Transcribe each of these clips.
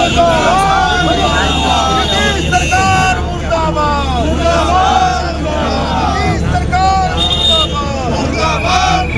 सरकार मुर्दाबाद, सरकार मुर्दाबाद।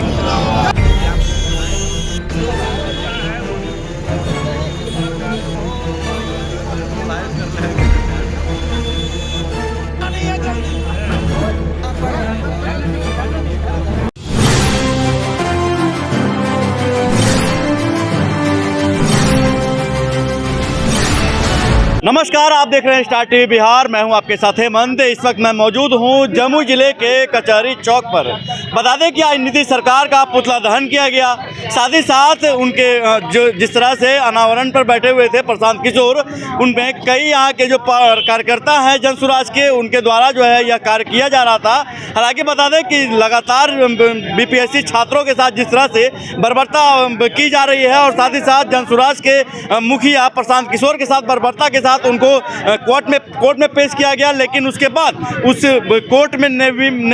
नमस्कार, आप देख रहे हैं स्टार टीवी बिहार। मैं हूं आपके साथ हेमंत। इस वक्त मैं मौजूद हूं जमुई जिले के कचहरी चौक पर। बता दें कि आज नीतीश सरकार का पुतला दहन किया गया। साथ ही साथ उनके जो जिस तरह से अनावरण पर बैठे हुए थे प्रशांत किशोर, उनमें कई यहाँ के जो कार्यकर्ता हैं जनसुराज के, उनके द्वारा जो है यह कार्य किया जा रहा था। हालांकि बता दें कि लगातार बीपीएससी छात्रों के साथ जिस तरह से बर्बरता की जा रही है और साथ ही साथ जनसुराज के मुखिया प्रशांत किशोर के साथ बर्बरता के साथ उनको कोर्ट में पेश किया गया, लेकिन उसके बाद उस कोर्ट में ने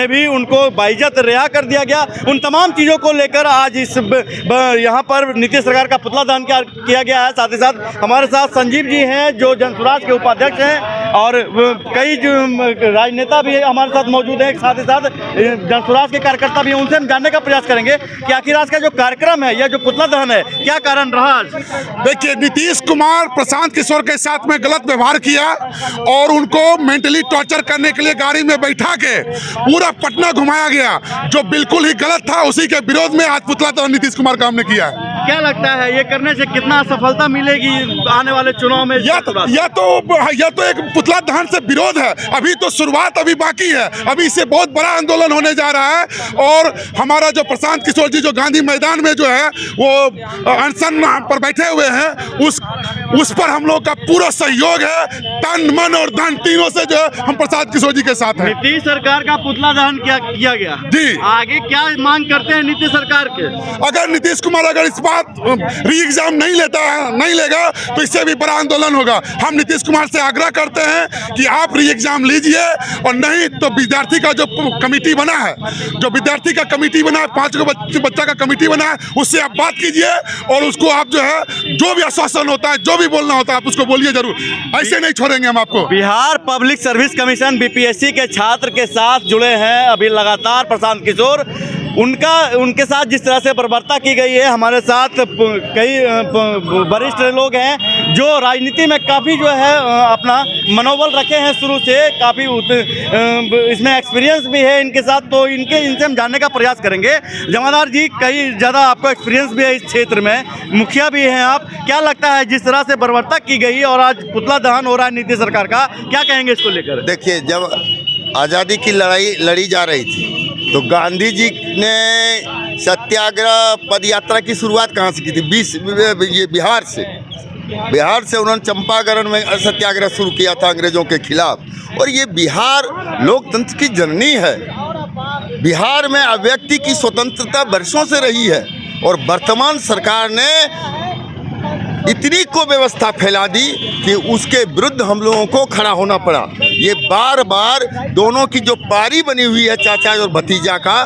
भी उनको बाइज्जत रिहा कर दिया गया। उन तमाम चीज़ों को लेकर आज इस यहाँ पर नीतीश सरकार का पुतला दहन किया गया है। साथ ही साथ हमारे साथ संजीव जी हैं जो जनसुराज के उपाध्यक्ष हैं और कई जो राजनेता भी हमारे साथ मौजूद हैं। साथ ही साथ जनसुराज के कार्यकर्ता भी हैं। उनसे हम जानने का प्रयास करेंगे कि आखिर आज का जो कार्यक्रम है, यह जो पुतला दहन है, क्या कारण रहा आज? देखिए, नीतीश कुमार प्रशांत किशोर के साथ में गलत व्यवहार किया और उनको मेंटली टॉर्चर करने के लिए गाड़ी में बैठा के पूरा पटना घुमाया गया, जो बिल्कुल ही गलत था। उसी के विरोध में आज पुतला दहन नीतीश कुमार का हमने किया है। क्या लगता है ये करने से कितना सफलता मिलेगी आने वाले चुनाव में? यह तो एक पुतला दहन से विरोध है। अभी तो शुरुआत अभी बाकी है। अभी इससे बहुत बड़ा आंदोलन होने जा रहा है और हमारा जो प्रशांत किशोर जी जो गांधी मैदान में जो है वो अनशन पर बैठे हुए हैं, उस पर हम लोग का पूरा सहयोग है। तन मन और धन तीनों से जो है हम प्रशांत किशोर जी के साथ हैं। नीतीश सरकार का पुतला दहन किया गया जी। आगे क्या मांग करते हैं नीतीश सरकार के? अगर नीतीश कुमार अगर इस बात री एग्जाम नहीं लेगा तो इससे भी बड़ा आंदोलन होगा। हम नीतीश कुमार से आग्रह करते हैं कि आप री एग्जाम लीजिए और नहीं तो विद्यार्थी का जो कमेटी बना है, जो विद्यार्थी का कमेटी बना है, 5 बच्चा का कमेटी बना है, उससे आप बात कीजिए और उसको आप जो है जो भी आश्वासन होता है, जो भी बोलना होता है, आप उसको बोलिए जरूर। ऐसे नहीं छोड़ेंगे हम आपको। Bihar public service commission BPSC के छात्र के साथ जुड़े हैं अभी लगातार प्रशांत किशोर। उनके साथ जिस तरह से बर्बरता की गई है, हमारे साथ कई वरिष्ठ लोग हैं जो राजनीति में काफ़ी जो है अपना मनोबल रखे हैं शुरू से, काफ़ी इसमें एक्सपीरियंस भी है इनके साथ। तो इनसे हम जानने का प्रयास करेंगे। जमादार जी, कई ज़्यादा आपको एक्सपीरियंस भी है इस क्षेत्र में, मुखिया भी हैं आप। क्या लगता है जिस तरह से बर्बरता की गई और आज पुतला दहन हो रहा है नीतीश सरकार का, क्या कहेंगे इसको लेकर? देखिए, जब आज़ादी की लड़ाई लड़ी जा रही थी तो गांधी जी ने सत्याग्रह पद यात्रा की शुरुआत कहाँ से की थी? बिहार से। बिहार से उन्होंने चंपारण में सत्याग्रह शुरू किया था अंग्रेजों के खिलाफ। और ये बिहार लोकतंत्र की जननी है। बिहार में अभिव्यक्ति की स्वतंत्रता वर्षों से रही है और वर्तमान सरकार ने इतनी को व्यवस्था फैला दी कि उसके विरुद्ध हम लोगों को खड़ा होना पड़ा। ये बार बार दोनों की जो पारी बनी हुई है चाचा और भतीजा का,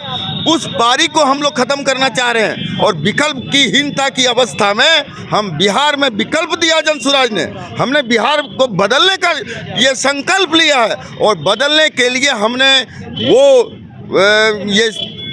उस पारी को हम लोग ख़त्म करना चाह रहे हैं। और विकल्प की हीनता की अवस्था में हम बिहार में विकल्प दिया जनसुराज ने। हमने बिहार को बदलने का ये संकल्प लिया है और बदलने के लिए हमने ये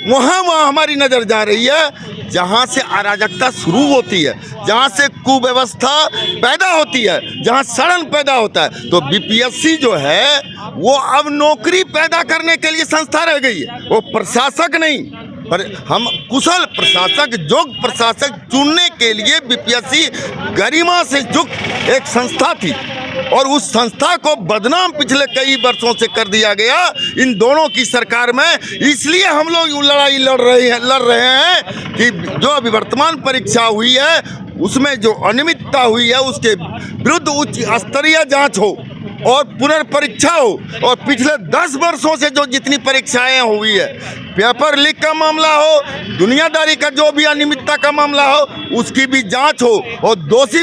वहाँ हमारी नज़र जा रही है जहाँ से अराजकता शुरू होती है, जहाँ से कुव्यवस्था पैदा होती है, जहाँ सड़न पैदा होता है। तो बीपीएससी जो है वो अब नौकरी पैदा करने के लिए संस्था रह गई है, वो प्रशासक नहीं। पर हम कुशल प्रशासक, योग्य प्रशासक चुनने के लिए बीपीएससी गरिमा से युक्त एक संस्था थी और उस संस्था को बदनाम पिछले कई वर्षों से कर दिया गया इन दोनों की सरकार में। इसलिए हम लोग लड़ाई लड़ रहे हैं कि जो अभी वर्तमान परीक्षा हुई है उसमें जो अनियमितता हुई है उसके विरुद्ध उच्च स्तरीय जांच हो और पुनर्परीक्षा हो। और पिछले 10 वर्षों से जो जितनी परीक्षाएं हुई है, पेपर लीक का मामला हो, दुनियादारी का जो भी अनियमितता का मामला हो, उसकी भी जांच हो और दोषी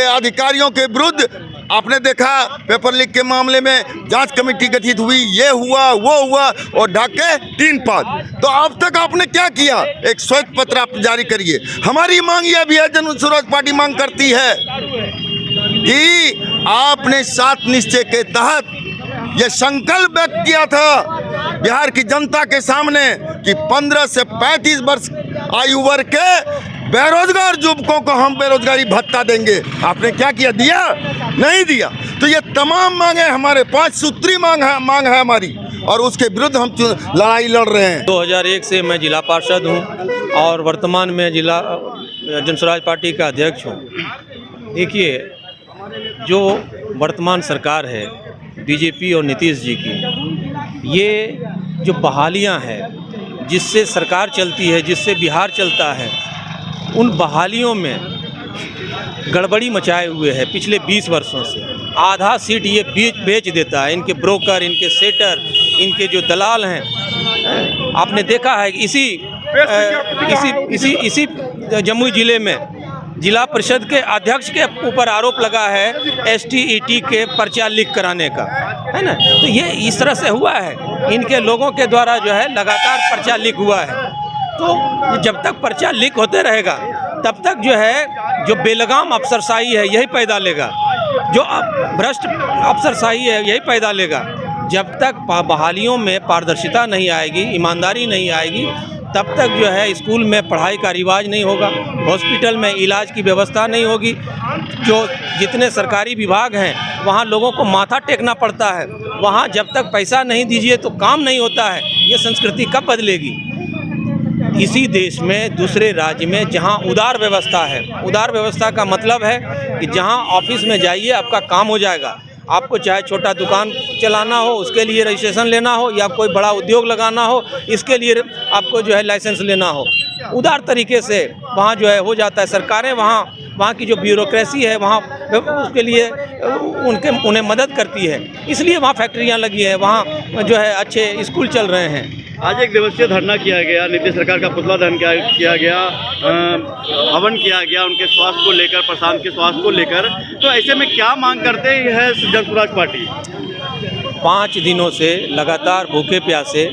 अधिकारियों के विरुद्ध आपने देखा पेपर लीक के मामले में जांच कमेटी गठित हुई, ये हुआ वो हुआ और ढाके 3 पाद। तो अब तक आपने क्या किया? एक श्वेत पत्र आप जारी करिए। हमारी मांग यह भी है, जनसुराज पार्टी मांग करती है कि आपने 7 निश्चय के तहत ये संकल्प व्यक्त किया था बिहार की जनता के सामने कि 15 से 35 वर्ष आयु वर्ग के बेरोजगार युवकों को हम बेरोजगारी भत्ता देंगे। आपने क्या किया? दिया? नहीं दिया। तो ये तमाम मांगे हमारे 5 सूत्री मांग है हमारी, और उसके विरुद्ध हम लड़ाई लड़ रहे हैं। 2001 से मैं जिला पार्षद हूं और वर्तमान में जिला जनसुराज पार्टी का अध्यक्ष हूं। देखिए, जो वर्तमान सरकार है बीजेपी और नीतीश जी की, ये जो बहालियां हैं जिससे सरकार चलती है, जिससे बिहार चलता है, उन बहालियों में गड़बड़ी मचाए हुए है पिछले 20 वर्षों से। आधा सीट ये बेच देता है। इनके ब्रोकर, इनके सेटर, इनके जो दलाल हैं, आपने देखा है इसी जमुई जिले में जिला परिषद के अध्यक्ष के ऊपर आरोप लगा है STET के पर्चा लीक कराने का, है ना। तो ये इस तरह से हुआ है, इनके लोगों के द्वारा जो है लगातार पर्चा लीक हुआ है। तो जब तक पर्चा लीक होते रहेगा तब तक जो है जो बेलगाम अफसरशाही है यही पैदा लेगा, जो भ्रष्ट अफसरशाही है यही पैदा लेगा। जब तक बहालियों में पारदर्शिता नहीं आएगी, ईमानदारी नहीं आएगी, तब तक जो है स्कूल में पढ़ाई का रिवाज नहीं होगा, हॉस्पिटल में इलाज की व्यवस्था नहीं होगी। जो जितने सरकारी विभाग हैं वहाँ लोगों को माथा टेकना पड़ता है, वहाँ जब तक पैसा नहीं दीजिए तो काम नहीं होता है। ये संस्कृति कब बदलेगी? इसी देश में दूसरे राज्य में जहाँ उदार व्यवस्था है, उदार व्यवस्था का मतलब है कि जहाँ ऑफिस में जाइए आपका काम हो जाएगा। आपको चाहे छोटा दुकान चलाना हो उसके लिए रजिस्ट्रेशन लेना हो, या कोई बड़ा उद्योग लगाना हो इसके लिए आपको जो है लाइसेंस लेना हो, उदार तरीके से वहाँ जो है हो जाता है। सरकारें वहाँ की जो ब्यूरोक्रेसी है वहाँ उसके लिए उन्हें मदद करती है, इसलिए वहाँ फैक्ट्रियाँ लगी है, वहाँ जो है अच्छे स्कूल चल रहे हैं। आज 1 दिवसीय धरना किया गया, नीतीश सरकार का पुतला दहन किया गया, हवन किया गया उनके स्वास्थ्य को लेकर, प्रशांत के स्वास्थ्य को लेकर। तो ऐसे में क्या मांग करते हैं जनसुराज पार्टी? 5 दिनों से लगातार भूखे प्यासे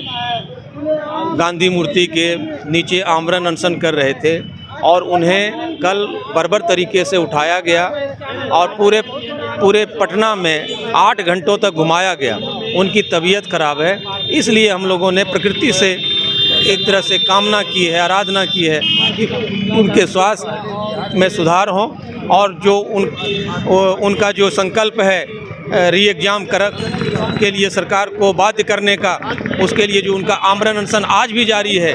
गांधी मूर्ति के नीचे आमरण अनशन कर रहे थे और उन्हें कल बर्बर तरीके से उठाया गया और पूरे पटना में 8 घंटों तक घुमाया गया। उनकी तबीयत खराब है, इसलिए हम लोगों ने प्रकृति से एक तरह से कामना की है, आराधना की है कि उनके स्वास्थ्य में सुधार हो, और जो उनका जो संकल्प है री एग्ज़ाम के लिए सरकार को बाध्य करने का, उसके लिए जो उनका आमरण अनशन आज भी जारी है,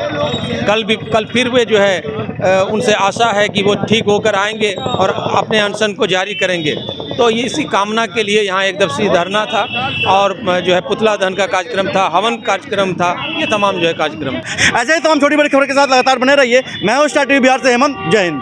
कल फिर वे जो है उनसे आशा है कि वो ठीक होकर आएंगे और अपने अनशन को जारी करेंगे। तो ये इसी कामना के लिए यहाँ 1 दिवसीय धरना था और जो है पुतला दहन का कार्यक्रम था, हवन कार्यक्रम था, ये तमाम जो है कार्यक्रम। ऐसे ही तमाम छोटी बड़ी खबर के साथ लगातार बने रहिए। मैं हूँ स्टार टीवी बिहार से हेमंत। जय हिंद।